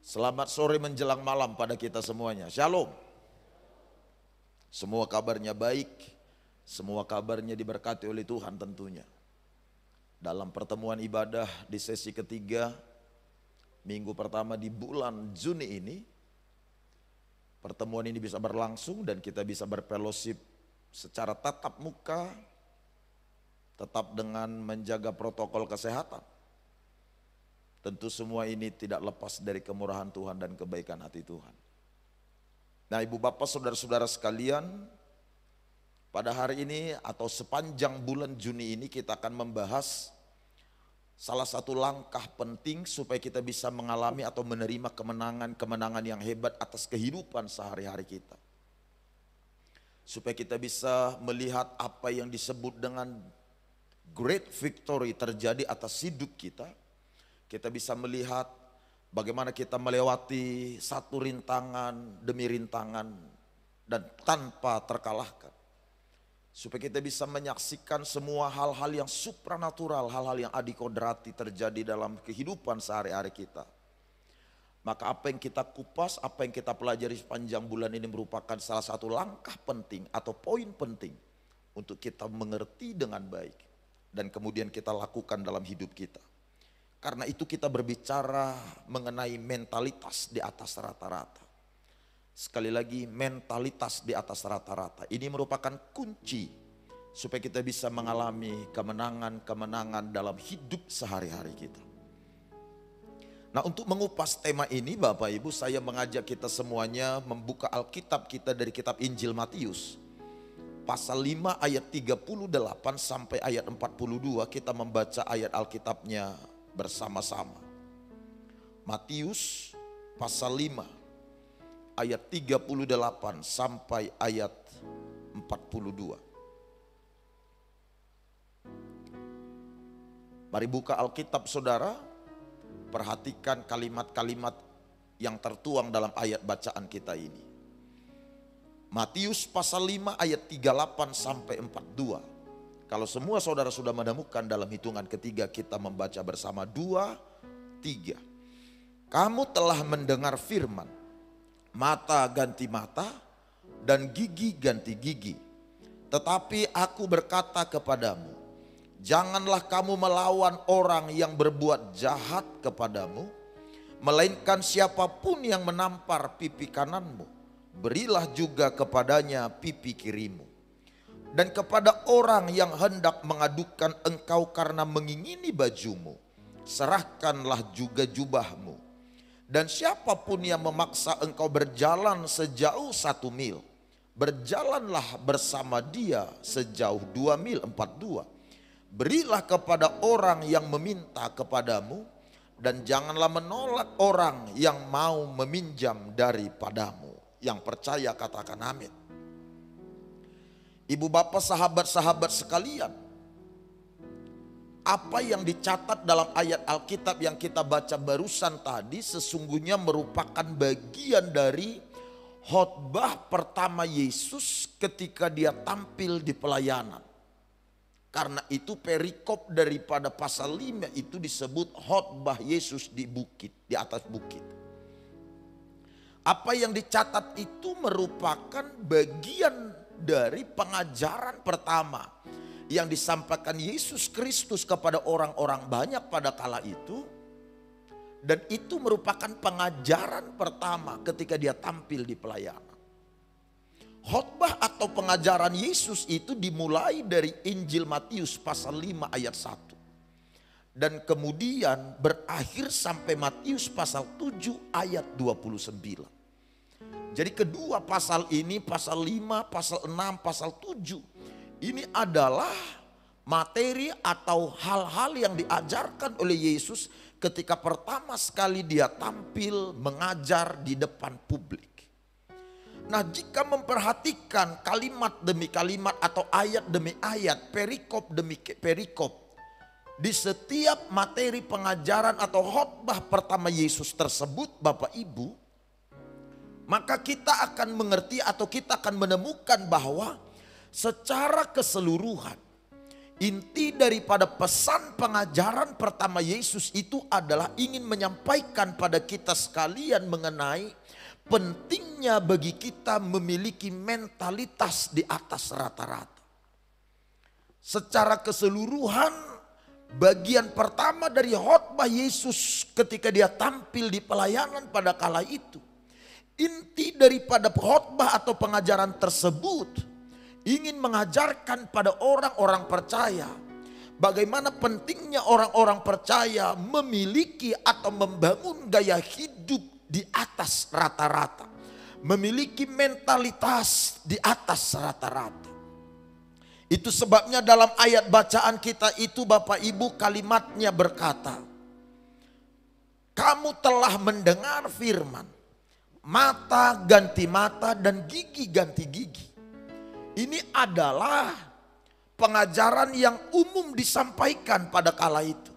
Selamat sore menjelang malam pada kita semuanya. Shalom. Semua kabarnya baik, semua kabarnya diberkati oleh Tuhan tentunya. Dalam pertemuan ibadah di sesi ketiga, minggu pertama di bulan Juni ini, pertemuan ini bisa berlangsung dan kita bisa berfellowship secara tatap muka, tetap dengan menjaga protokol kesehatan. Tentu semua ini tidak lepas dari kemurahan Tuhan dan kebaikan hati Tuhan. Nah, ibu bapak saudara-saudara sekalian, pada hari ini atau sepanjang bulan Juni ini kita akan membahas salah satu langkah penting supaya kita bisa mengalami atau menerima kemenangan-kemenangan yang hebat atas kehidupan sehari-hari kita. Supaya kita bisa melihat apa yang disebut dengan great victory terjadi atas hidup kita. Kita bisa melihat bagaimana kita melewati satu rintangan demi rintangan dan tanpa terkalahkan. Supaya kita bisa menyaksikan semua hal-hal yang supranatural, hal-hal yang adikodrati terjadi dalam kehidupan sehari-hari kita. Maka apa yang kita kupas, apa yang kita pelajari sepanjang bulan ini merupakan salah satu langkah penting atau poin penting untuk kita mengerti dengan baik dan kemudian kita lakukan dalam hidup kita. Karena itu kita berbicara mengenai mentalitas di atas rata-rata. Sekali lagi, mentalitas di atas rata-rata. Ini merupakan kunci supaya kita bisa mengalami kemenangan-kemenangan dalam hidup sehari-hari kita. Nah, untuk mengupas tema ini Bapak Ibu, saya mengajak kita semuanya membuka Alkitab kita dari kitab Injil Matius. Pasal 5 ayat 38 sampai ayat 42 kita membaca ayat Alkitabnya bersama-sama. Matius pasal 5 ayat 38 sampai ayat 42. Mari buka Alkitab saudara, perhatikan kalimat-kalimat yang tertuang dalam ayat bacaan kita ini. Matius pasal 5 ayat 38 sampai 42. Kalau semua saudara sudah menemukan, dalam hitungan ketiga kita membaca bersama 2, 3. Kamu telah mendengar firman, mata ganti mata dan gigi ganti gigi. Tetapi aku berkata kepadamu, janganlah kamu melawan orang yang berbuat jahat kepadamu, melainkan siapapun yang menampar pipi kananmu, berilah juga kepadanya pipi kirimu. Dan kepada orang yang hendak mengadukan engkau karena mengingini bajumu, serahkanlah juga jubahmu. Dan siapapun yang memaksa engkau berjalan sejauh 1 mil, berjalanlah bersama dia sejauh 2 mil 42. Berilah kepada orang yang meminta kepadamu, dan janganlah menolak orang yang mau meminjam daripadamu. Yang percaya katakan amin. Ibu bapak sahabat-sahabat sekalian, apa yang dicatat dalam ayat Alkitab yang kita baca barusan tadi sesungguhnya merupakan bagian dari khotbah pertama Yesus ketika dia tampil di pelayanan. Karena itu perikop daripada pasal 5 itu disebut khotbah Yesus di bukit, di atas bukit. Apa yang dicatat itu merupakan bagian dari pengajaran pertama yang disampaikan Yesus Kristus kepada orang-orang banyak pada kala itu. Dan itu merupakan pengajaran pertama ketika dia tampil di pelayanan. Khotbah atau pengajaran Yesus itu dimulai dari Injil Matius pasal 5 ayat 1. Dan kemudian berakhir sampai Matius pasal 7 ayat 29. Jadi kedua pasal ini, pasal 5, pasal 6, pasal 7. Ini adalah materi atau hal-hal yang diajarkan oleh Yesus ketika pertama sekali dia tampil mengajar di depan publik. Nah, jika memperhatikan kalimat demi kalimat atau ayat demi ayat, perikop demi perikop, di setiap materi pengajaran atau khotbah pertama Yesus tersebut Bapak Ibu, maka kita akan mengerti atau kita akan menemukan bahwa secara keseluruhan Inti daripada pesan pengajaran pertama Yesus itu adalah ingin menyampaikan pada kita sekalian mengenai pentingnya bagi kita memiliki mentalitas di atas rata-rata. Secara keseluruhan, bagian pertama dari khotbah Yesus ketika dia tampil di pelayanan pada kala itu, inti daripada khotbah atau pengajaran tersebut ingin mengajarkan pada orang-orang percaya bagaimana pentingnya orang-orang percaya memiliki atau membangun gaya hidup di atas rata-rata, memiliki mentalitas di atas rata-rata. Itu sebabnya dalam ayat bacaan kita itu Bapak Ibu kalimatnya berkata, kamu telah mendengar firman, mata ganti mata dan gigi ganti gigi. Ini adalah pengajaran yang umum disampaikan pada kala itu.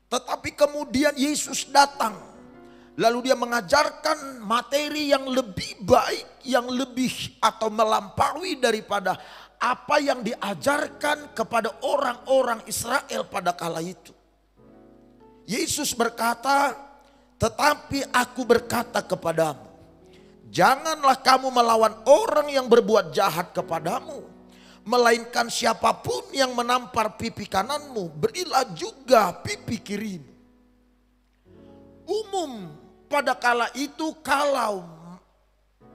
Tetapi kemudian Yesus datang, lalu dia mengajarkan materi yang lebih baik, yang lebih atau melampaui daripada apa yang diajarkan kepada orang-orang Israel pada kala itu. Yesus berkata, tetapi aku berkata kepadamu, janganlah kamu melawan orang yang berbuat jahat kepadamu, melainkan siapapun yang menampar pipi kananmu, berilah juga pipi kirimu. Umum pada kala itu kalau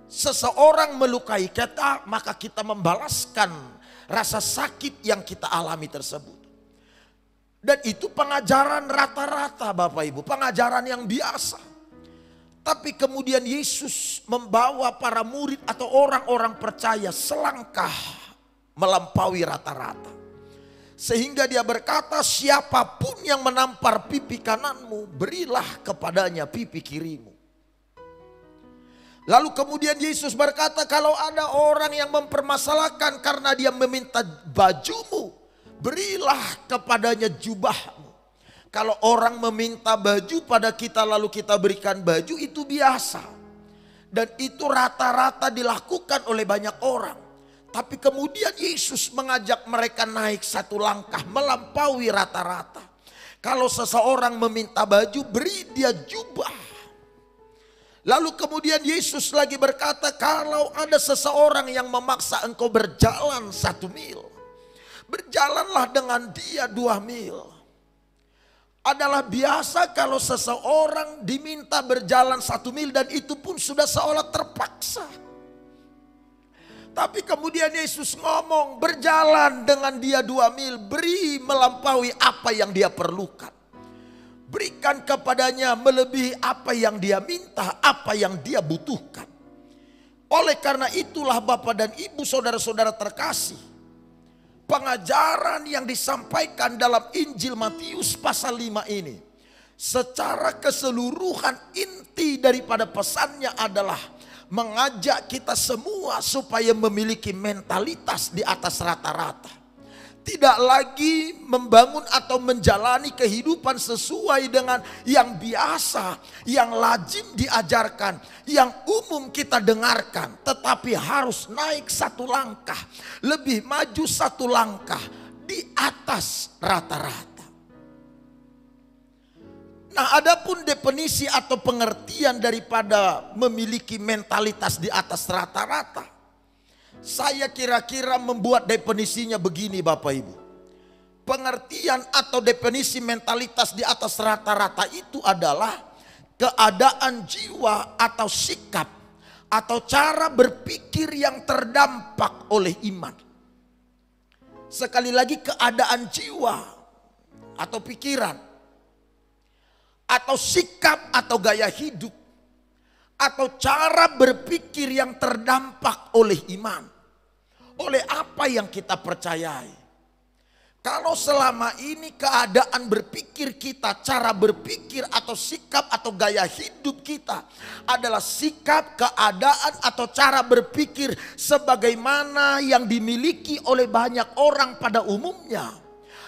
seseorang melukai kita, maka kita membalaskan rasa sakit yang kita alami tersebut. Dan itu pengajaran rata-rata Bapak Ibu, pengajaran yang biasa. Tapi kemudian Yesus membawa para murid atau orang-orang percaya selangkah melampaui rata-rata. Sehingga dia berkata, siapapun yang menampar pipi kananmu, berilah kepadanya pipi kirimu. Lalu kemudian Yesus berkata, kalau ada orang yang mempermasalahkan karena dia meminta bajumu, berilah kepadanya jubahmu. Kalau orang meminta baju pada kita lalu kita berikan baju, itu biasa. Dan itu rata-rata dilakukan oleh banyak orang. Tapi kemudian Yesus mengajak mereka naik satu langkah melampaui rata-rata. Kalau seseorang meminta baju, beri dia jubah. Lalu kemudian Yesus lagi berkata, kalau ada seseorang yang memaksa engkau berjalan 1 mil, berjalanlah dengan dia 2 mil. Adalah biasa kalau seseorang diminta berjalan 1 mil dan itu pun sudah seolah terpaksa. Tapi kemudian Yesus ngomong, berjalan dengan dia 2 mil, beri melampaui apa yang dia perlukan. Berikan kepadanya melebihi apa yang dia minta, apa yang dia butuhkan. Oleh karena itulah Bapak dan Ibu saudara-saudara terkasih, pengajaran yang disampaikan dalam Injil Matius pasal 5 ini, secara keseluruhan inti daripada pesannya adalah mengajak kita semua supaya memiliki mentalitas di atas rata-rata. Tidak lagi membangun atau menjalani kehidupan sesuai dengan yang biasa, yang lazim diajarkan, yang umum kita dengarkan. Tetapi harus naik 1 langkah, lebih maju 1 langkah di atas rata-rata. Nah, adapun definisi atau pengertian daripada memiliki mentalitas di atas rata-rata, saya kira-kira membuat definisinya begini Bapak Ibu. Pengertian atau definisi mentalitas di atas rata-rata itu adalah keadaan jiwa atau sikap atau cara berpikir yang terdampak oleh iman. Sekali lagi, keadaan jiwa atau pikiran atau sikap atau gaya hidup atau cara berpikir yang terdampak oleh iman. Oleh apa yang kita percayai. Kalau selama ini keadaan berpikir kita, cara berpikir atau sikap atau gaya hidup kita adalah sikap, keadaan atau cara berpikir sebagaimana yang dimiliki oleh banyak orang pada umumnya,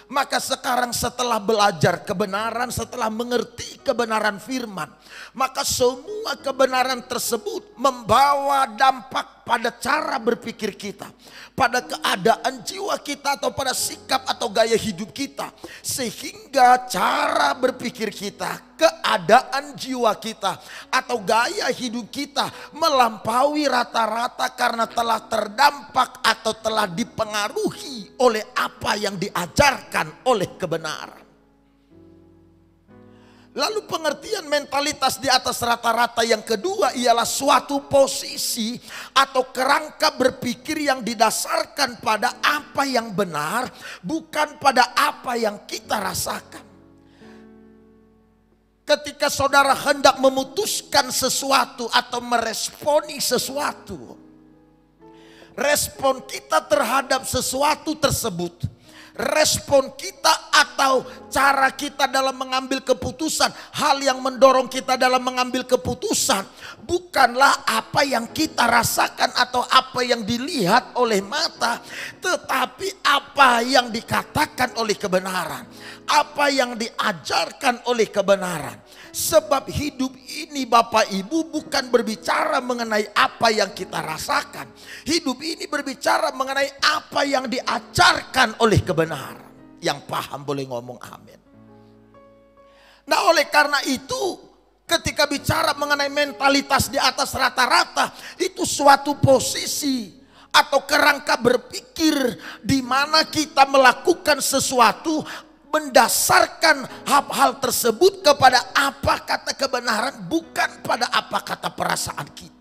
Maka sekarang setelah belajar kebenaran, setelah mengerti kebenaran firman, maka semua kebenaran tersebut membawa dampak pada cara berpikir kita, pada keadaan jiwa kita atau pada sikap atau gaya hidup kita. Sehingga cara berpikir kita, keadaan jiwa kita atau gaya hidup kita melampaui rata-rata karena telah terdampak atau telah dipengaruhi oleh apa yang diajarkan oleh kebenaran. Lalu pengertian mentalitas di atas rata-rata yang kedua ialah suatu posisi atau kerangka berpikir yang didasarkan pada apa yang benar, bukan pada apa yang kita rasakan. Ketika saudara hendak memutuskan sesuatu atau meresponi sesuatu, respon kita terhadap sesuatu tersebut, respon kita atau cara kita dalam mengambil keputusan, hal yang mendorong kita dalam mengambil keputusan bukanlah apa yang kita rasakan atau apa yang dilihat oleh mata, tetapi apa yang dikatakan oleh kebenaran, apa yang diajarkan oleh kebenaran. Sebab hidup ini Bapak Ibu bukan berbicara mengenai apa yang kita rasakan. Hidup ini berbicara mengenai apa yang diajarkan oleh kebenaran. Yang paham boleh ngomong amin. Nah, oleh karena itu ketika bicara mengenai mentalitas di atas rata-rata, itu suatu posisi atau kerangka berpikir di mana kita melakukan sesuatu mendasarkan hal-hal tersebut kepada apa kata kebenaran, bukan pada apa kata perasaan kita.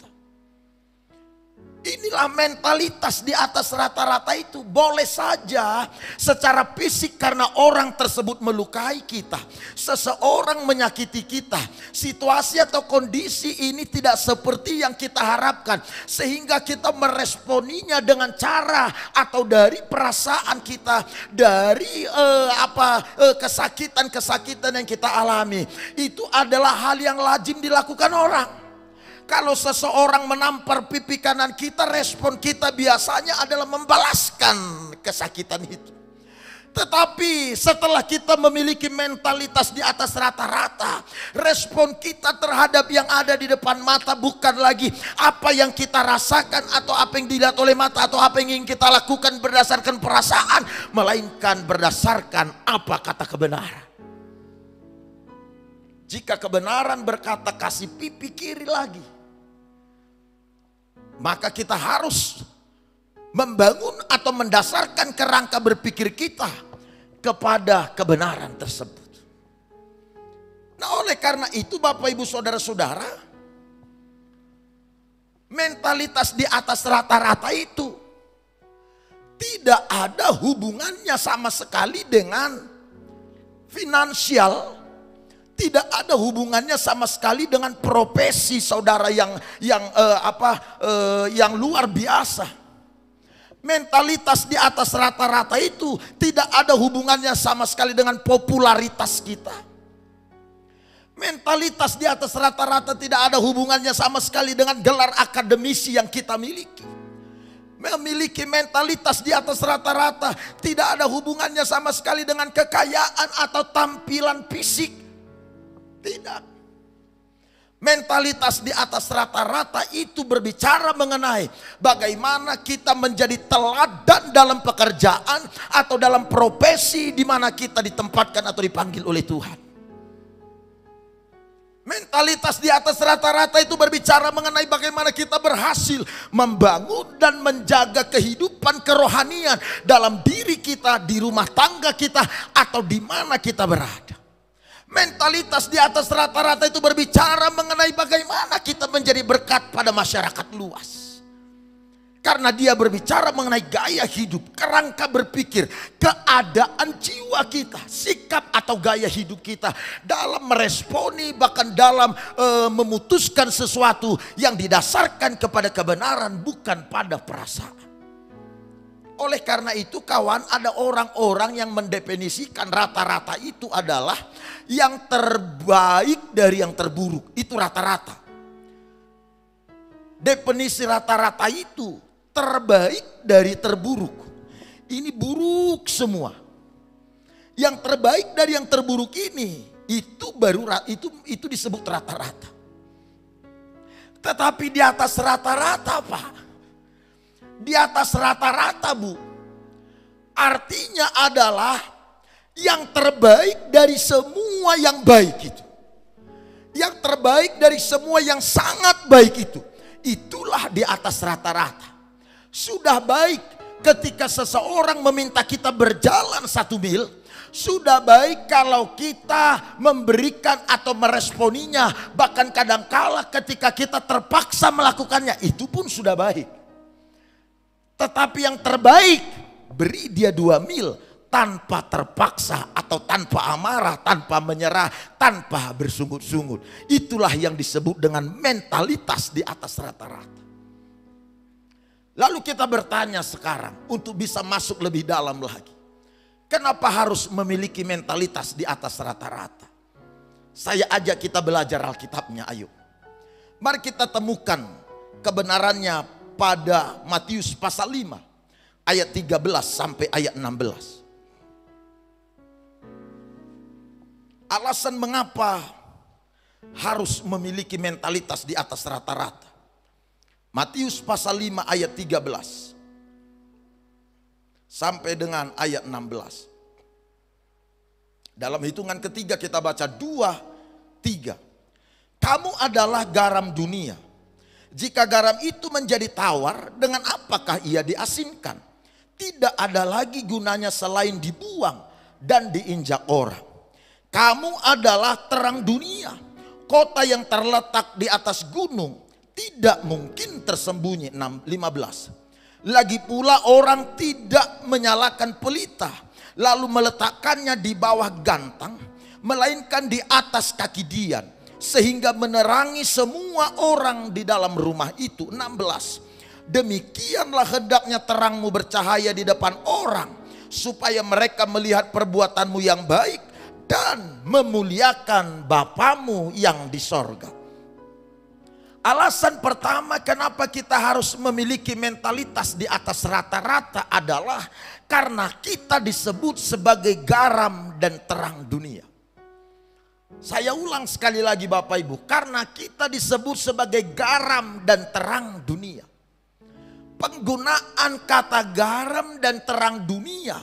Inilah mentalitas di atas rata-rata itu. Boleh saja secara fisik karena orang tersebut melukai kita, seseorang menyakiti kita, situasi atau kondisi ini tidak seperti yang kita harapkan, sehingga kita meresponinya dengan cara atau dari perasaan kita, dari kesakitan-kesakitan yang kita alami. Itu adalah hal yang lazim dilakukan orang. Kalau seseorang menampar pipi kanan kita, respon kita biasanya adalah membalaskan kesakitan itu. Tetapi setelah kita memiliki mentalitas di atas rata-rata, respon kita terhadap yang ada di depan mata bukan lagi apa yang kita rasakan atau apa yang dilihat oleh mata atau apa yang ingin kita lakukan berdasarkan perasaan, melainkan berdasarkan apa kata kebenaran. Jika kebenaran berkata kasih pipi kiri lagi, maka kita harus membangun atau mendasarkan kerangka berpikir kita kepada kebenaran tersebut. Nah, oleh karena itu Bapak Ibu Saudara-saudara, mentalitas di atas rata-rata itu tidak ada hubungannya sama sekali dengan finansial. Tidak ada hubungannya sama sekali dengan profesi saudara yang luar biasa. Mentalitas di atas rata-rata itu tidak ada hubungannya sama sekali dengan popularitas kita. Mentalitas di atas rata-rata tidak ada hubungannya sama sekali dengan gelar akademisi yang kita miliki. Memiliki mentalitas di atas rata-rata tidak ada hubungannya sama sekali dengan kekayaan atau tampilan fisik. Tidak. Mentalitas di atas rata-rata itu berbicara mengenai bagaimana kita menjadi teladan dalam pekerjaan atau dalam profesi di mana kita ditempatkan atau dipanggil oleh Tuhan. Mentalitas di atas rata-rata itu berbicara mengenai bagaimana kita berhasil membangun dan menjaga kehidupan kerohanian dalam diri kita, di rumah tangga kita, atau di mana kita berada. Mentalitas di atas rata-rata itu berbicara mengenai bagaimana kita menjadi berkat pada masyarakat luas. Karena dia berbicara mengenai gaya hidup, kerangka berpikir, keadaan jiwa kita, sikap atau gaya hidup kita dalam meresponi, bahkan dalam memutuskan sesuatu yang didasarkan kepada kebenaran, bukan pada perasaan. Oleh karena itu kawan, ada orang-orang yang mendefinisikan rata-rata itu adalah yang terbaik dari yang terburuk. Itu rata-rata. Definisi rata-rata itu terbaik dari terburuk. Ini buruk semua. Yang terbaik dari yang terburuk ini itu itu disebut rata-rata. Tetapi di atas rata-rata, Pak. Di atas rata-rata, Bu. Artinya adalah yang terbaik dari semua yang baik itu. Yang terbaik dari semua yang sangat baik itu. Itulah di atas rata-rata. Sudah baik ketika seseorang meminta kita berjalan 1 mil. Sudah baik kalau kita memberikan atau meresponinya. Bahkan kadangkala ketika kita terpaksa melakukannya, itu pun sudah baik. Tetapi yang terbaik, beri dia 2 mil tanpa terpaksa atau tanpa amarah, tanpa menyerah, tanpa bersungut-sungut. Itulah yang disebut dengan mentalitas di atas rata-rata. Lalu kita bertanya sekarang untuk bisa masuk lebih dalam lagi. Kenapa harus memiliki mentalitas di atas rata-rata? Saya ajak kita belajar Alkitabnya, ayo. Mari kita temukan kebenarannya pada Matius pasal 5 ayat 13 sampai ayat 16. Alasan mengapa harus memiliki mentalitas di atas rata-rata. Matius pasal 5 ayat 13 sampai dengan ayat 16. Dalam hitungan ketiga kita baca 2, 3. Kamu adalah garam dunia. Jika garam itu menjadi tawar, dengan apakah ia diasinkan? Tidak ada lagi gunanya selain dibuang dan diinjak orang. Kamu adalah terang dunia. Kota yang terletak di atas gunung tidak mungkin tersembunyi. 15. Lagi pula orang tidak menyalakan pelita lalu meletakkannya di bawah gantang, melainkan di atas kaki dian, sehingga menerangi semua orang di dalam rumah itu. 16. Demikianlah hendaknya terangmu bercahaya di depan orang, supaya mereka melihat perbuatanmu yang baik dan memuliakan Bapamu yang di sorga. Alasan pertama kenapa kita harus memiliki mentalitas di atas rata-rata adalah karena kita disebut sebagai garam dan terang dunia. Saya ulang sekali lagi Bapak Ibu, karena kita disebut sebagai garam dan terang dunia. Penggunaan kata garam dan terang dunia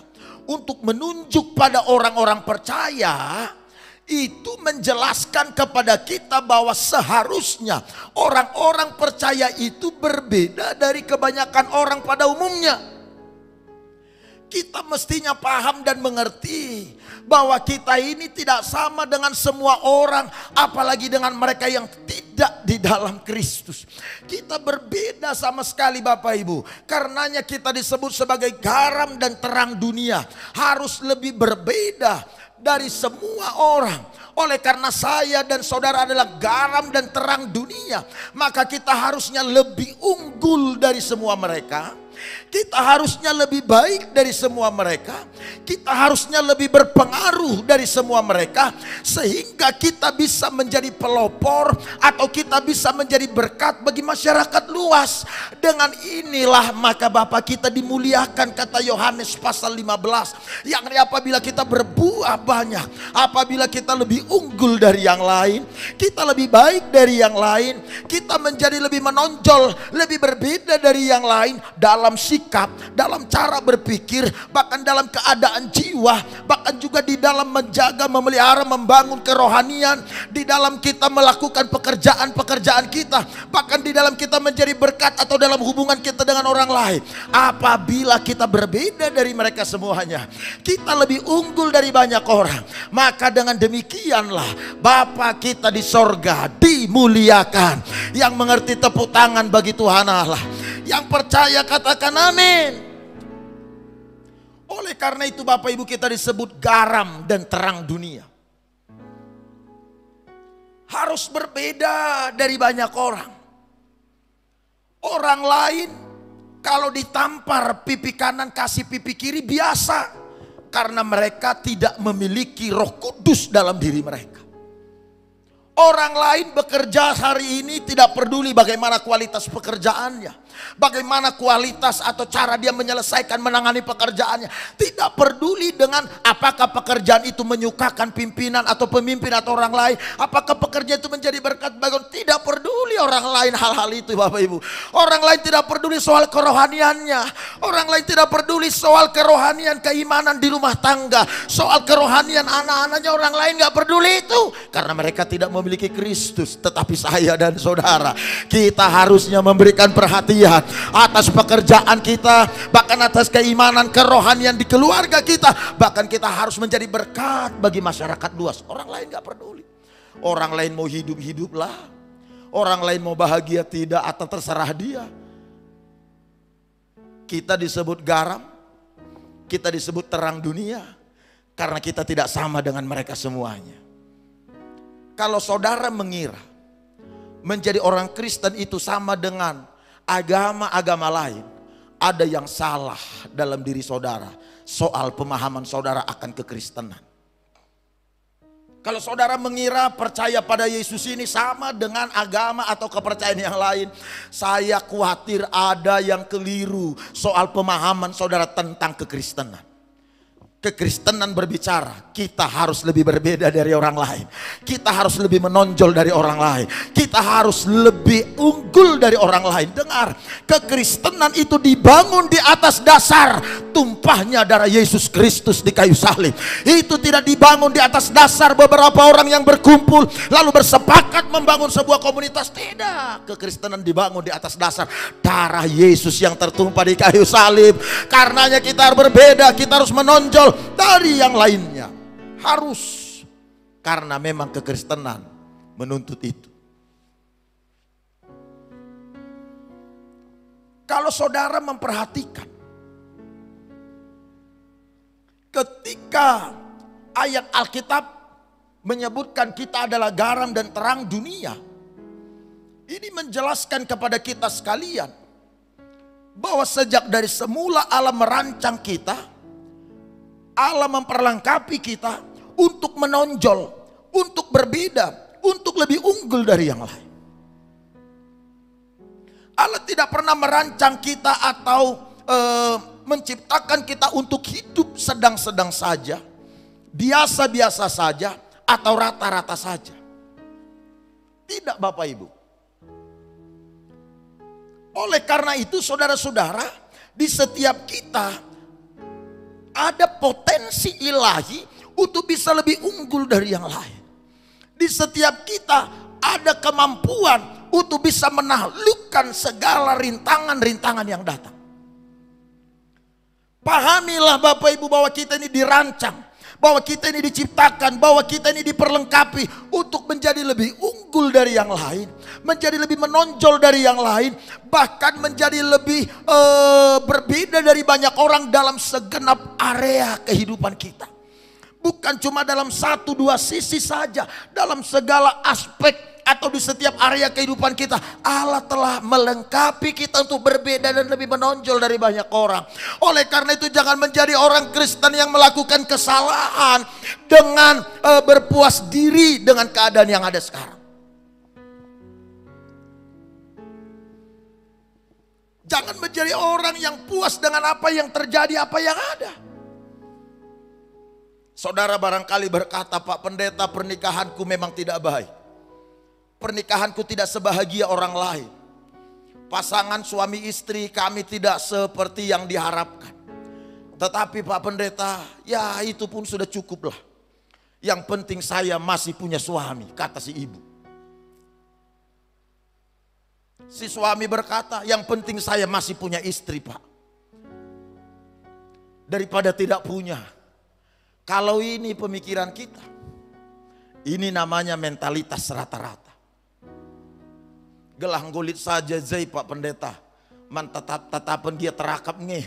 untuk menunjuk pada orang-orang percaya itu menjelaskan kepada kita bahwa seharusnya orang-orang percaya itu berbeda dari kebanyakan orang pada umumnya. Kita mestinya paham dan mengerti bahwa kita ini tidak sama dengan semua orang, apalagi dengan mereka yang tidak di dalam Kristus. Kita berbeda sama sekali Bapak Ibu. Karenanya kita disebut sebagai garam dan terang dunia. Harus lebih berbeda dari semua orang. Oleh karena saya dan saudara adalah garam dan terang dunia, maka kita harusnya lebih unggul dari semua mereka. Kita harusnya lebih baik dari semua mereka. Kita harusnya lebih berpengaruh dari semua mereka, sehingga kita bisa menjadi pelopor atau kita bisa menjadi berkat bagi masyarakat luas. Dengan inilah maka Bapa kita dimuliakan, kata Yohanes pasal 15. Yakni apabila kita berbuah banyak, apabila kita lebih unggul dari yang lain, kita lebih baik dari yang lain, kita menjadi lebih menonjol, lebih berbeda dari yang lain dalam sikap, dalam cara berpikir, bahkan dalam keadaan jiwa, bahkan juga di dalam menjaga, memelihara, membangun kerohanian, di dalam kita melakukan pekerjaan-pekerjaan kita, bahkan di dalam kita menjadi berkat atau dalam hubungan kita dengan orang lain. Apabila kita berbeda dari mereka semuanya, kita lebih unggul dari banyak orang, maka dengan demikianlah Bapa kita di sorga dimuliakan. Yang mengerti tepuk tangan bagi Tuhan Allah. Yang percaya katakan amin. Oleh karena itu Bapak Ibu kita disebut garam dan terang dunia. Harus berbeda dari banyak orang. Orang lain kalau ditampar pipi kanan kasih pipi kiri biasa. Karena mereka tidak memiliki Roh Kudus dalam diri mereka. Orang lain bekerja hari ini tidak peduli bagaimana kualitas pekerjaannya. bagaimana kualitas atau cara dia menyelesaikan menangani pekerjaannya. Tidak peduli dengan apakah pekerjaan itu menyukakan pimpinan atau pemimpin atau orang lain, apakah pekerjaan itu menjadi berkat bagi orang. Tidak peduli orang lain hal-hal itu, Bapak Ibu. Orang lain tidak peduli soal kerohaniannya. Orang lain tidak peduli soal kerohanian keimanan di rumah tangga, soal kerohanian anak-anaknya. Orang lain gak peduli itu, karena mereka tidak memiliki Kristus. Tetapi saya dan saudara, kita harusnya memberikan perhatian atas pekerjaan kita, bahkan atas keimanan kerohanian di keluarga kita. Bahkan kita harus menjadi berkat bagi masyarakat luas. Orang lain gak peduli. Orang lain mau hidup-hiduplah, orang lain mau bahagia tidak, atau terserah dia. Kita disebut garam, kita disebut terang dunia, karena kita tidak sama dengan mereka semuanya. Kalau saudara mengira menjadi orang Kristen itu sama dengan agama-agama lain, ada yang salah dalam diri saudara soal pemahaman saudara akan kekristenan. Kalau saudara mengira percaya pada Yesus ini sama dengan agama atau kepercayaan yang lain, saya khawatir ada yang keliru soal pemahaman saudara tentang kekristenan. Kekristenan berbicara, kita harus lebih berbeda dari orang lain. Kita harus lebih menonjol dari orang lain. Kita harus lebih unggul dari orang lain. Dengar, kekristenan itu dibangun di atas dasar tumpahnya darah Yesus Kristus di kayu salib. Itu tidak dibangun di atas dasar beberapa orang yang berkumpul lalu bersepakat membangun sebuah komunitas. Tidak, kekristenan dibangun di atas dasar darah Yesus yang tertumpah di kayu salib. Karenanya kita harus berbeda, kita harus menonjol dari yang lainnya. Harus, karena memang kekristenan menuntut itu. Kalau saudara memperhatikan, ketika ayat Alkitab menyebutkan kita adalah garam dan terang dunia, ini menjelaskan kepada kita sekalian bahwa sejak dari semula Allah merancang kita, Allah memperlengkapi kita untuk menonjol, untuk berbeda, untuk lebih unggul dari yang lain. Allah tidak pernah merancang kita atau menciptakan kita untuk hidup sedang-sedang saja, biasa-biasa saja, atau rata-rata saja. Tidak, Bapak Ibu. Oleh karena itu saudara-saudara, di setiap kita ada potensi ilahi untuk bisa lebih unggul dari yang lain. Di setiap kita ada kemampuan untuk bisa menaklukkan segala rintangan-rintangan yang datang. Pahamilah Bapak Ibu bahwa kita ini dirancang, bahwa kita ini diciptakan, bahwa kita ini diperlengkapi untuk menjadi lebih unggul dari yang lain, menjadi lebih menonjol dari yang lain, bahkan menjadi lebih berbeda dari banyak orang dalam segenap area kehidupan kita. Bukan cuma dalam satu dua sisi saja, dalam segala aspek atau di setiap area kehidupan kita. Allah telah melengkapi kita untuk berbeda dan lebih menonjol dari banyak orang. Oleh karena itu jangan menjadi orang Kristen yang melakukan kesalahan dengan berpuas diri dengan keadaan yang ada sekarang. Jangan menjadi orang yang puas dengan apa yang terjadi, apa yang ada. Saudara barangkali berkata, Pak Pendeta, pernikahanku memang tidak baik. Pernikahanku tidak sebahagia orang lain. Pasangan suami istri kami tidak seperti yang diharapkan. Tetapi Pak Pendeta, ya itu pun sudah cukup lah. Yang penting saya masih punya suami, kata si ibu. Si suami berkata, yang penting saya masih punya istri, Pak. Daripada tidak punya. Kalau ini pemikiran kita, ini namanya mentalitas rata-rata. Gelah ngulit saja zai Pak Pendeta, man tatapan dia terakap nge.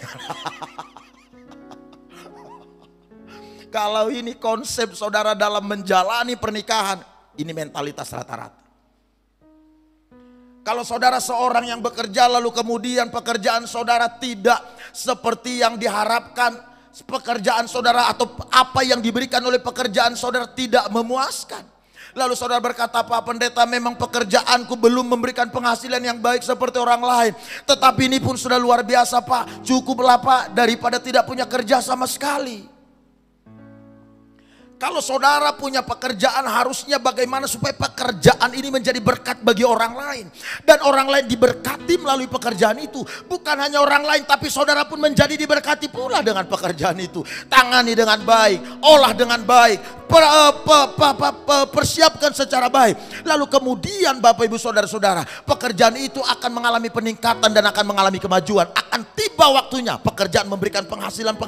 Kalau ini konsep saudara dalam menjalani pernikahan, ini mentalitas rata-rata. Kalau saudara seorang yang bekerja lalu kemudian pekerjaan saudara tidak seperti yang diharapkan, pekerjaan saudara atau apa yang diberikan oleh pekerjaan saudara tidak memuaskan, Lalu saudara berkata, Pak Pendeta, memang pekerjaanku belum memberikan penghasilan yang baik seperti orang lain. Tetapi ini pun sudah luar biasa Pak. Cukuplah Pak daripada tidak punya kerja sama sekali. Kalau saudara punya pekerjaan, harusnya bagaimana supaya pekerjaan ini menjadi berkat bagi orang lain. Dan orang lain diberkati melalui pekerjaan itu. Bukan hanya orang lain, tapi saudara pun menjadi diberkati pula dengan pekerjaan itu. Tangani dengan baik, olah dengan baik, persiapkan secara baik. Lalu kemudian Bapak Ibu Saudara-saudara, pekerjaan itu akan mengalami peningkatan dan akan mengalami kemajuan. Akan tiba waktunya pekerjaan memberikan penghasilan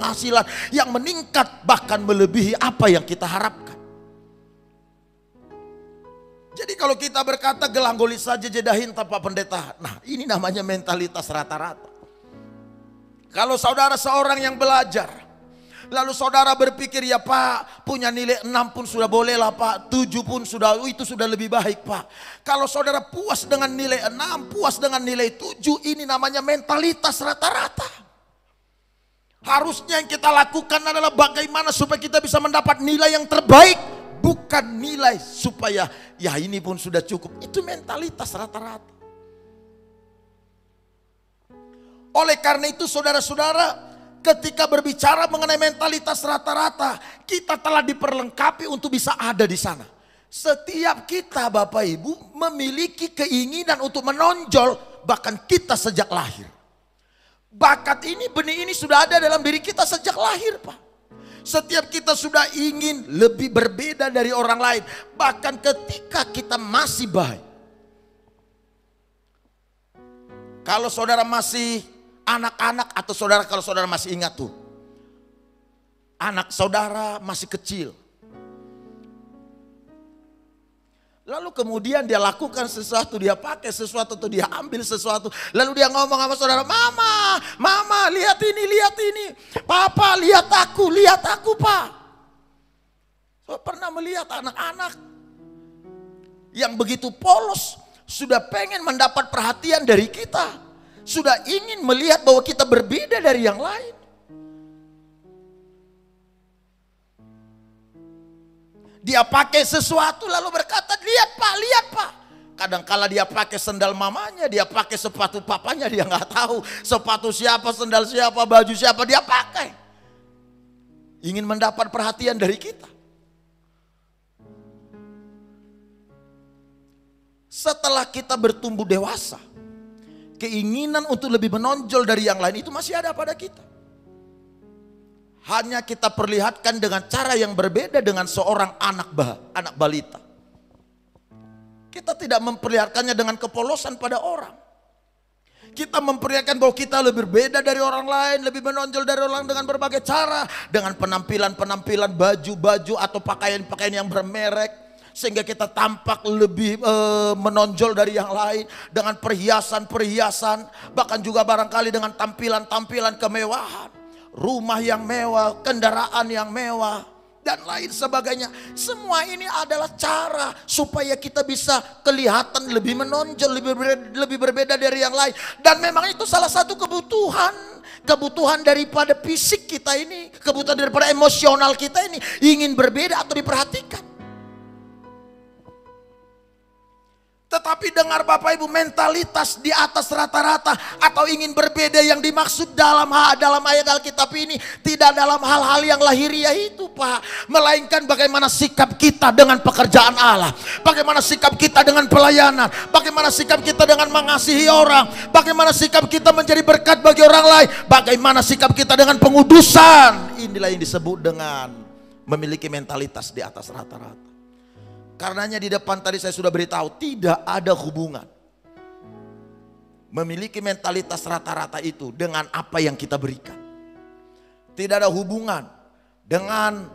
yang meningkat, bahkan melebihi apa yang kita harapkan. Jadi kalau kita berkata gelanggoli saja jedahin Pak Pendeta, nah ini namanya mentalitas rata-rata. Kalau saudara seorang yang belajar, lalu saudara berpikir, ya Pak, punya nilai 6 pun sudah boleh lah Pak, 7 pun sudah, itu sudah lebih baik Pak. Kalau saudara puas dengan nilai 6, puas dengan nilai 7, ini namanya mentalitas rata-rata. Harusnya yang kita lakukan adalah bagaimana supaya kita bisa mendapat nilai yang terbaik, bukan nilai supaya ya ini pun sudah cukup. Itu mentalitas rata-rata. Oleh karena itu saudara-saudara, ketika berbicara mengenai mentalitas rata-rata, kita telah diperlengkapi untuk bisa ada di sana. Setiap kita Bapak Ibu memiliki keinginan untuk menonjol, bahkan kita sejak lahir. Bakat ini, benih ini sudah ada dalam diri kita sejak lahir Pak. Setiap kita sudah ingin lebih berbeda dari orang lain. Bahkan ketika kita masih baik. Kalau saudara masih anak-anak, atau kalau saudara masih ingat tuh, anak saudara masih kecil, lalu kemudian dia lakukan sesuatu, dia pakai sesuatu, atau dia ambil sesuatu, lalu dia ngomong sama saudara, mama lihat ini, papa lihat aku Pak. Saya pernah melihat anak-anak yang begitu polos, sudah pengen mendapat perhatian dari kita, sudah ingin melihat bahwa kita berbeda dari yang lain. Dia pakai sesuatu lalu berkata, lihat Pak. Kadangkala dia pakai sendal mamanya, dia pakai sepatu papanya, dia nggak tahu sepatu siapa, sendal siapa, baju siapa dia pakai. Ingin mendapat perhatian dari kita. Setelah kita bertumbuh dewasa, keinginan untuk lebih menonjol dari yang lain itu masih ada pada kita. Hanya kita perlihatkan dengan cara yang berbeda dengan seorang anak balita. Kita tidak memperlihatkannya dengan kepolosan pada orang. Kita memperlihatkan bahwa kita lebih berbeda dari orang lain, lebih menonjol dari orang dengan berbagai cara. Dengan penampilan baju-baju atau pakaian-pakaian yang bermerek. Sehingga kita tampak lebih menonjol dari yang lain. Dengan perhiasan-perhiasan, bahkan juga barangkali dengan tampilan-tampilan kemewahan. Rumah yang mewah, kendaraan yang mewah, dan lain sebagainya. Semua ini adalah cara supaya kita bisa kelihatan lebih menonjol, lebih berbeda dari yang lain. Dan memang itu salah satu kebutuhan daripada fisik kita ini, kebutuhan daripada emosional kita ini, ingin berbeda atau diperhatikan. Tetapi dengar Bapak Ibu, mentalitas di atas rata-rata atau ingin berbeda yang dimaksud dalam ayat Alkitab ini tidak dalam hal-hal yang lahiriah itu Pak. Melainkan bagaimana sikap kita dengan pekerjaan Allah. Bagaimana sikap kita dengan pelayanan. Bagaimana sikap kita dengan mengasihi orang. Bagaimana sikap kita menjadi berkat bagi orang lain. Bagaimana sikap kita dengan pengudusan. Inilah yang disebut dengan memiliki mentalitas di atas rata-rata. Karenanya di depan tadi saya sudah beritahu, tidak ada hubungan memiliki mentalitas rata-rata itu dengan apa yang kita berikan. Tidak ada hubungan dengan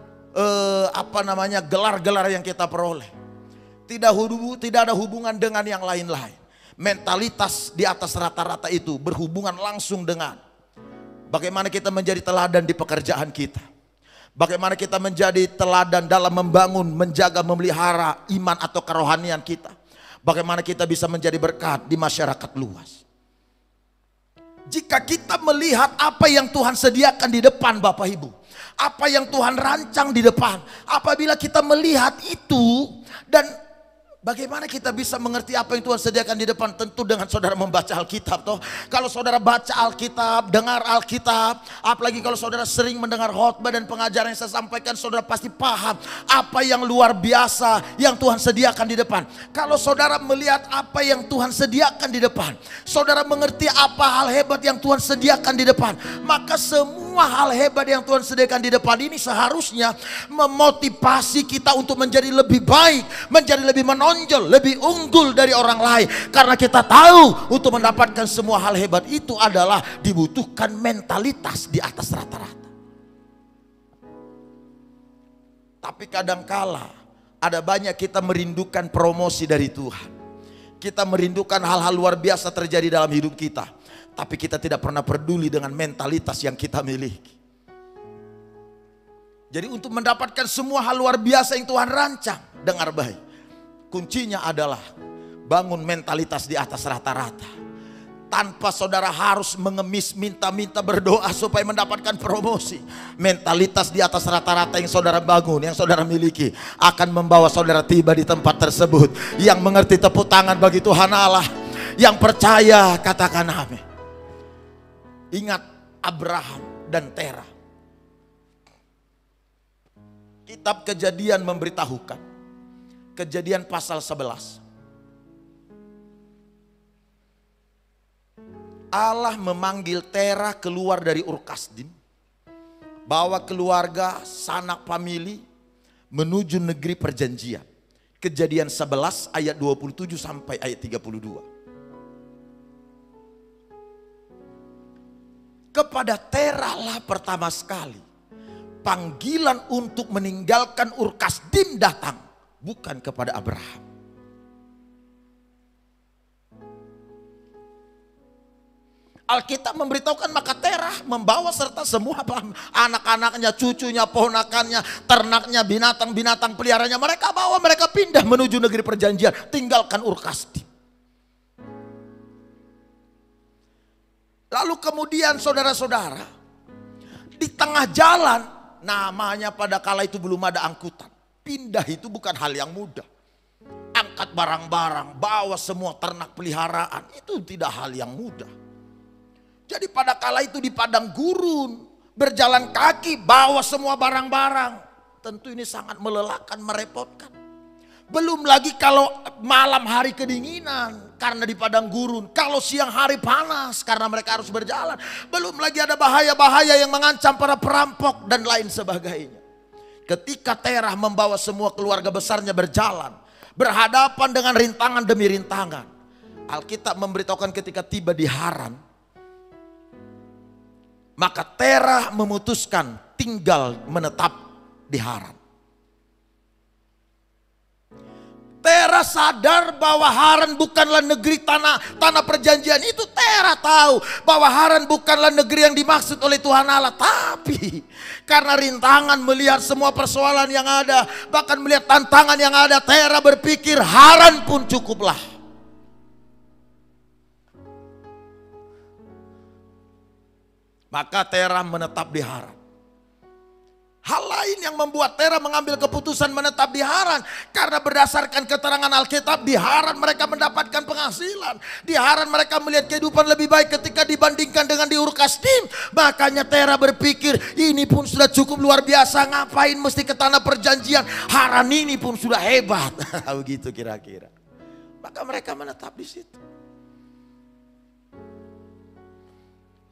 gelar-gelar yang kita peroleh. Tidak ada hubungan dengan yang lain-lain. Mentalitas di atas rata-rata itu berhubungan langsung dengan bagaimana kita menjadi teladan di pekerjaan kita. Bagaimana kita menjadi teladan dalam membangun, menjaga, memelihara iman atau kerohanian kita. Bagaimana kita bisa menjadi berkat di masyarakat luas. Jika kita melihat apa yang Tuhan sediakan di depan Bapak Ibu, apa yang Tuhan rancang di depan. Apabila kita melihat itu, dan bagaimana kita bisa mengerti apa yang Tuhan sediakan di depan? Tentu dengan saudara membaca Alkitab toh. Kalau saudara baca Alkitab, dengar Alkitab, apalagi kalau saudara sering mendengar khotbah dan pengajaran yang saya sampaikan, saudara pasti paham apa yang luar biasa yang Tuhan sediakan di depan. Kalau saudara melihat apa yang Tuhan sediakan di depan, saudara mengerti apa hal hebat yang Tuhan sediakan di depan, maka semua hal hebat yang Tuhan sediakan di depan ini seharusnya memotivasi kita untuk menjadi lebih baik, menjadi lebih menonjol, lebih unggul dari orang lain. Karena kita tahu untuk mendapatkan semua hal hebat itu adalah dibutuhkan mentalitas di atas rata-rata. Tapi kadangkala ada banyak kita merindukan promosi dari Tuhan. Kita merindukan hal-hal luar biasa terjadi dalam hidup kita, tapi kita tidak pernah peduli dengan mentalitas yang kita miliki. Jadi untuk mendapatkan semua hal luar biasa yang Tuhan rancang, dengar baik, kuncinya adalah bangun mentalitas di atas rata-rata. Tanpa saudara harus mengemis, minta-minta, berdoa supaya mendapatkan promosi. Mentalitas di atas rata-rata yang saudara bangun, yang saudara miliki, akan membawa saudara tiba di tempat tersebut. Yang mengerti tepuk tangan bagi Tuhan Allah. Yang percaya katakan amin. Ingat Abraham dan Terah. Kitab Kejadian memberitahukan, Kejadian pasal 11, Allah memanggil Terah keluar dari Ur Kasdim, bawa keluarga, sanak famili menuju negeri perjanjian. Kejadian 11 ayat 27 sampai ayat 32. Kepada Terah lah pertama sekali panggilan untuk meninggalkan Ur Kasdim datang, bukan kepada Abraham. Alkitab memberitahukan maka Terah membawa serta semua anak-anaknya, cucunya, ponakannya, ternaknya, binatang-binatang peliharanya. Mereka bawa, mereka pindah menuju negeri perjanjian, tinggalkan Ur Kasdim. Lalu kemudian saudara-saudara, di tengah jalan, namanya pada kala itu belum ada angkutan. Pindah itu bukan hal yang mudah. Angkat barang-barang, bawa semua ternak peliharaan, itu tidak hal yang mudah. Jadi pada kala itu di padang gurun, berjalan kaki, bawa semua barang-barang. Tentu ini sangat melelahkan, merepotkan. Belum lagi kalau malam hari kedinginan karena di padang gurun. Kalau siang hari panas karena mereka harus berjalan. Belum lagi ada bahaya-bahaya yang mengancam para perampok dan lain sebagainya. Ketika Terah membawa semua keluarga besarnya berjalan, berhadapan dengan rintangan demi rintangan. Alkitab memberitahukan ketika tiba di Haran, maka Terah memutuskan tinggal menetap di Haran. Terah sadar bahwa Haran bukanlah negeri tanah perjanjian itu. Terah tahu bahwa Haran bukanlah negeri yang dimaksud oleh Tuhan Allah. Tapi karena rintangan, melihat semua persoalan yang ada, bahkan melihat tantangan yang ada, Terah berpikir Haran pun cukuplah. Maka Terah menetap di Haran. Hal lain yang membuat Terah mengambil keputusan menetap di Haran, karena berdasarkan keterangan Alkitab, di Haran mereka mendapatkan penghasilan. Di Haran mereka melihat kehidupan lebih baik ketika dibandingkan dengan di Ur Kasdim. Makanya Terah berpikir, ini pun sudah cukup luar biasa, ngapain mesti ke tanah perjanjian? Haran ini pun sudah hebat. Begitu kira-kira. Maka mereka menetap di situ.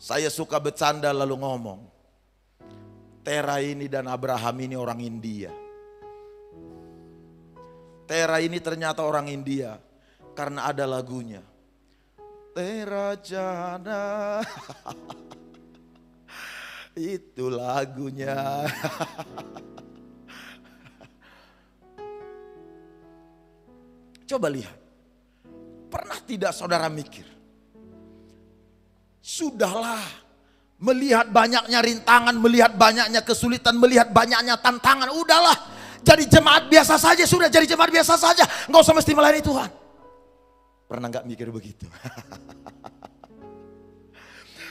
Saya suka bercanda lalu ngomong, Terah ini dan Abraham ini orang India. Terah ini ternyata orang India karena ada lagunya. Terah Jana. Itu lagunya. Coba lihat. Pernah tidak saudara mikir? Sudahlah, melihat banyaknya rintangan, melihat banyaknya kesulitan, melihat banyaknya tantangan, udahlah jadi jemaat biasa saja, sudah jadi jemaat biasa saja, nggak usah mesti melayani Tuhan. Pernah nggak mikir begitu?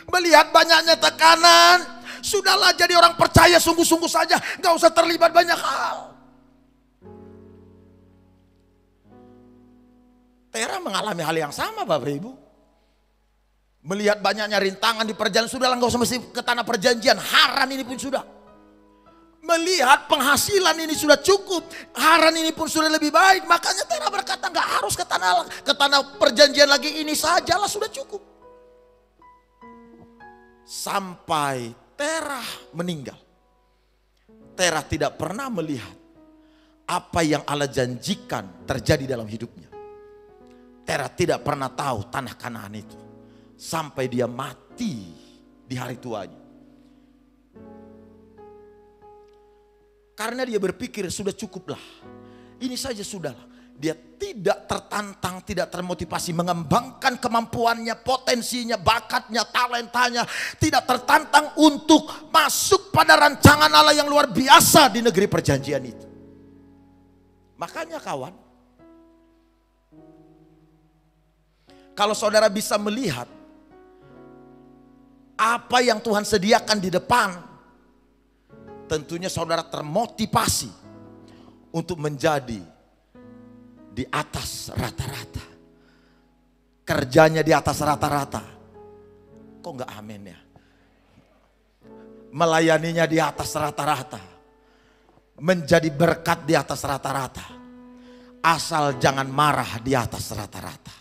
Melihat banyaknya tekanan, Sudahlah jadi orang percaya sungguh-sungguh saja, gak usah terlibat banyak hal. Tera mengalami hal yang sama Bapak Ibu. Melihat banyaknya rintangan di perjalanan, sudahlah gak usah mesti ke tanah perjanjian, Haran ini pun sudah. Melihat penghasilan ini sudah cukup, Haran ini pun sudah lebih baik, makanya Tera berkata gak harus ke tanah perjanjian lagi, ini sajalah sudah cukup. Sampai Tera meninggal, Tera tidak pernah melihat apa yang Allah janjikan terjadi dalam hidupnya. Tera tidak pernah tahu tanah Kanaan itu sampai dia mati di hari tuanya. Karena dia berpikir sudah cukuplah, ini saja sudahlah. Dia tidak tertantang, tidak termotivasi mengembangkan kemampuannya, potensinya, bakatnya, talentanya. Tidak tertantang untuk masuk pada rancangan Allah yang luar biasa di negeri perjanjian itu. Makanya kawan, kalau saudara bisa melihat apa yang Tuhan sediakan di depan, tentunya saudara termotivasi untuk menjadi di atas rata-rata. Kerjanya di atas rata-rata. Kok enggak amin ya? Melayaninya di atas rata-rata. Menjadi berkat di atas rata-rata. Asal jangan marah di atas rata-rata.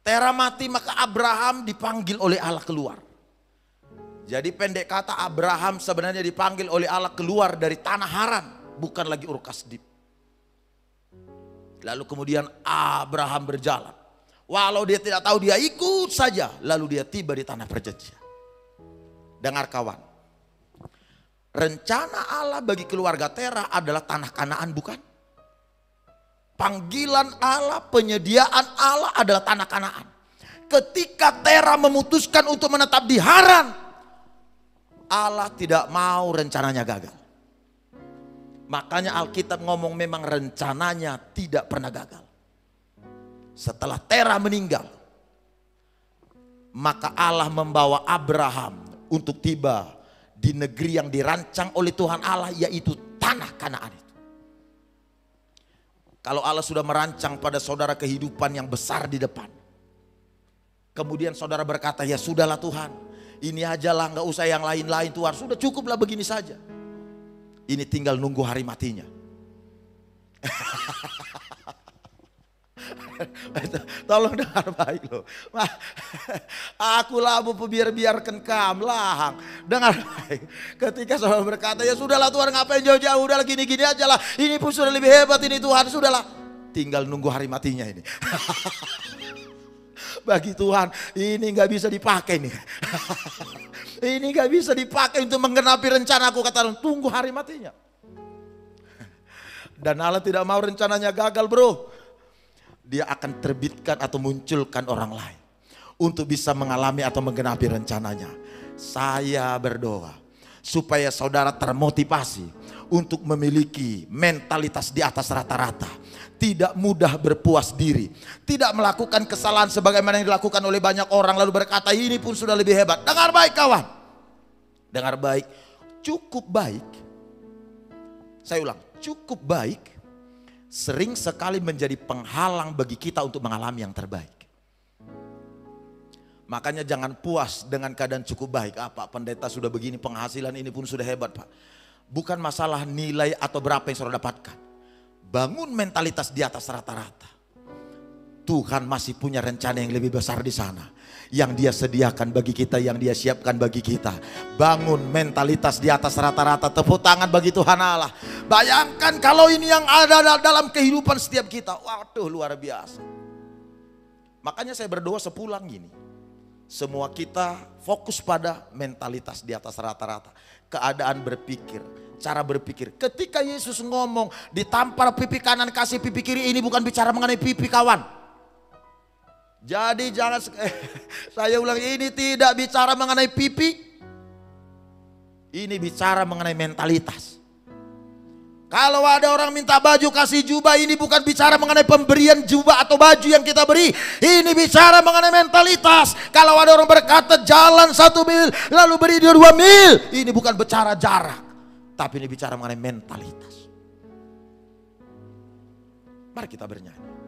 Tera mati, maka Abraham dipanggil oleh Allah keluar. Jadi pendek kata, Abraham sebenarnya dipanggil oleh Allah keluar dari tanah Haran, bukan lagi Ur Kasdim. Lalu kemudian Abraham berjalan. Walau dia tidak tahu, dia ikut saja. Lalu dia tiba di tanah perjanjian. Dengar kawan, rencana Allah bagi keluarga Tera adalah tanah Kanaan, bukan? Panggilan Allah, penyediaan Allah adalah tanah Kanaan. Ketika Tera memutuskan untuk menetap di Haran, Allah tidak mau rencananya gagal. Makanya Alkitab ngomong memang rencananya tidak pernah gagal. Setelah Tera meninggal, maka Allah membawa Abraham untuk tiba di negeri yang dirancang oleh Tuhan Allah, yaitu tanah Kanaan itu. Kalau Allah sudah merancang pada saudara kehidupan yang besar di depan, kemudian saudara berkata, ya sudahlah Tuhan, ini ajalah, nggak usah yang lain-lain Tuhan, sudah cukuplah begini saja. Ini tinggal nunggu hari matinya. Tolong dengar baik loh. Aku labu biarkan kamu lahang. Dengar baik. Ketika saudara berkata, ya sudahlah Tuhan, ngapain jauh-jauh, udahlah gini-gini aja lah. Ini pun sudah lebih hebat ini Tuhan, sudahlah. Tinggal nunggu hari matinya ini. Bagi Tuhan ini nggak bisa dipakai nih. Ini nggak bisa dipakai untuk menggenapi rencanaku, kata Tuhan. Tunggu hari matinya. Dan Allah tidak mau rencananya gagal bro. Dia akan terbitkan atau munculkan orang lain untuk bisa mengalami atau menggenapi rencananya. Saya berdoa supaya saudara termotivasi untuk memiliki mentalitas di atas rata-rata. Tidak mudah berpuas diri, tidak melakukan kesalahan sebagaimana yang dilakukan oleh banyak orang lalu berkata ini pun sudah lebih hebat. Dengar baik kawan, dengar baik, cukup baik. Saya ulang, cukup baik sering sekali menjadi penghalang bagi kita untuk mengalami yang terbaik. Makanya jangan puas dengan keadaan cukup baik. Pak pendeta sudah begini, penghasilan ini pun sudah hebat Pak. Bukan masalah nilai atau berapa yang saudara dapatkan. Bangun mentalitas di atas rata-rata. Tuhan masih punya rencana yang lebih besar di sana. Yang dia sediakan bagi kita, yang dia siapkan bagi kita. Bangun mentalitas di atas rata-rata. Tepuk tangan bagi Tuhan Allah. Bayangkan kalau ini yang ada dalam kehidupan setiap kita. Waduh, luar biasa. Makanya saya berdoa sepulang gini. Semua kita fokus pada mentalitas di atas rata-rata. Keadaan berpikir, cara berpikir. Ketika Yesus ngomong ditampar pipi kanan kasih pipi kiri, ini bukan bicara mengenai pipi kawan. Jadi jangan, saya ulang, ini tidak bicara mengenai pipi. Ini bicara mengenai mentalitas. Kalau ada orang minta baju kasih jubah, ini bukan bicara mengenai pemberian jubah atau baju yang kita beri. Ini bicara mengenai mentalitas. Kalau ada orang berkata jalan 1 mil lalu beri dia 2 mil, ini bukan bicara jarak, tapi ini bicara mengenai mentalitas. Mari kita bernyanyi.